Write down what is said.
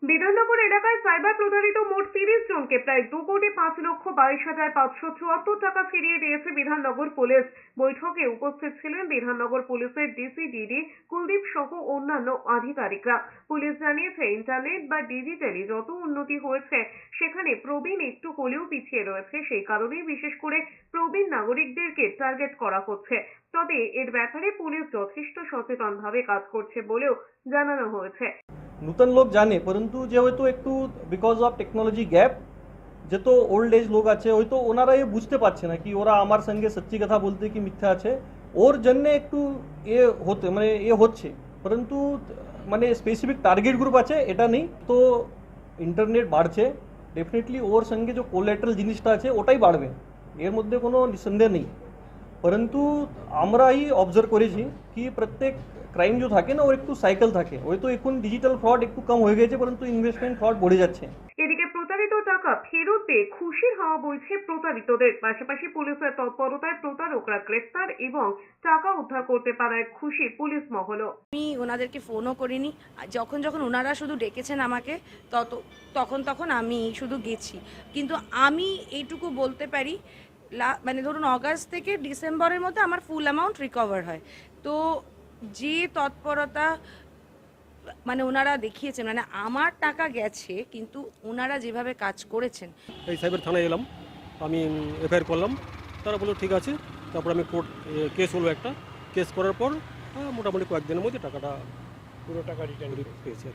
বিধাননগর এলাকায় সাইবার প্রতারিত মোট 30 জনকে প্রায় 2,05,22,574 টাকা ফিরিয়ে দিয়েছে বিধাননগর পুলিশ। বৈঠকে উপস্থিত ছিলেন বিধাননগর পুলিশের ডিসি কুলদীপ সহ অন্যান্য আধিকারিকরা। পুলিশ জানিয়েছে, ইন্টারনেট বা ডিজিটালি যত উন্নতি হয়েছে সেখানে প্রবীণ একটু হলেও পিছিয়ে রয়েছে। সেই কারণেই বিশেষ করে প্রবীণ নাগরিকদেরকে টার্গেট করা হচ্ছে। তবে এর ব্যাপারে পুলিশ যথেষ্ট সচেতনভাবে কাজ করছে বলেও জানানো হয়েছে। नूतन लोग जाने परंतु যে হয়তো একটু বিকজ অফ টেকনোলজি গ্যাপ যেহেতু ওল্ড এজ লোক আছে হয়তো ওনারা এ বুঝতে পারছে না কি ওরা আমার সঙ্গে সত্যি কথা বলতে কি মিথ্যা আছে, ওর জন্য একটু এ হতে মানে এ হচ্ছে, পরন্তু মানে স্পেসিফিক টার্গেট গ্রুপ আছে এটা নেই। তো ইন্টারনেট বাড়ছে, ডেফিনেটলি ওর সঙ্গে যে কোলাটেরাল জিনিসটা আছে ওটাই বাড়বে, এর মধ্যে কোনো নিঃসন্দেহ নেই। परंतु আমরাই অবজার্ভ করেছি কি প্রত্যেক ক্রাইম जो থাকে না ওর একটু সাইকেল থাকে, হয়তো এখন ডিজিটাল ফ্রড একটু কম হয়ে গেছে পরন্তু ইনভেস্টমেন্ট ফ্রড বেড়ে যাচ্ছে। এদিকে প্রতারিত টাকা ফেরত পেয়ে খুশির হাওয়া বইছে প্রতারিতদের। পাশাপাশি পুলিশের তৎপরতায় প্রতারকরা গ্রেফতার এবং টাকা উদ্ধার করতে পারায় খুশি পুলিশ মহলও। আমি ওনাদেরকে ফোনও করিনি, যখন যখন ওনারা শুধু ডেকেছেন আমাকে তখন আমি শুধু গেছি। কিন্তু আমি এইটুকু বলতে পারি, মানে ধরুন অগাস্ট থেকে ডিসেম্বরের মধ্যে আমার ফুল অ্যামাউন্ট রিকভার হয়। তো যে তৎপরতা মানে ওনারা দেখিয়েছেন, মানে আমার টাকা গেছে কিন্তু ওনারা যেভাবে কাজ করেছেন। এই সাইবার থানায় এলাম, আমি এফআইআর করলাম, তারা বললো ঠিক আছে। তারপর আমি কোর্ট কেস হলো, একটা কেস করার পর মোটামুটি কয়েকদিনের মধ্যে পুরো টাকা রিটার্ন পেয়েছি।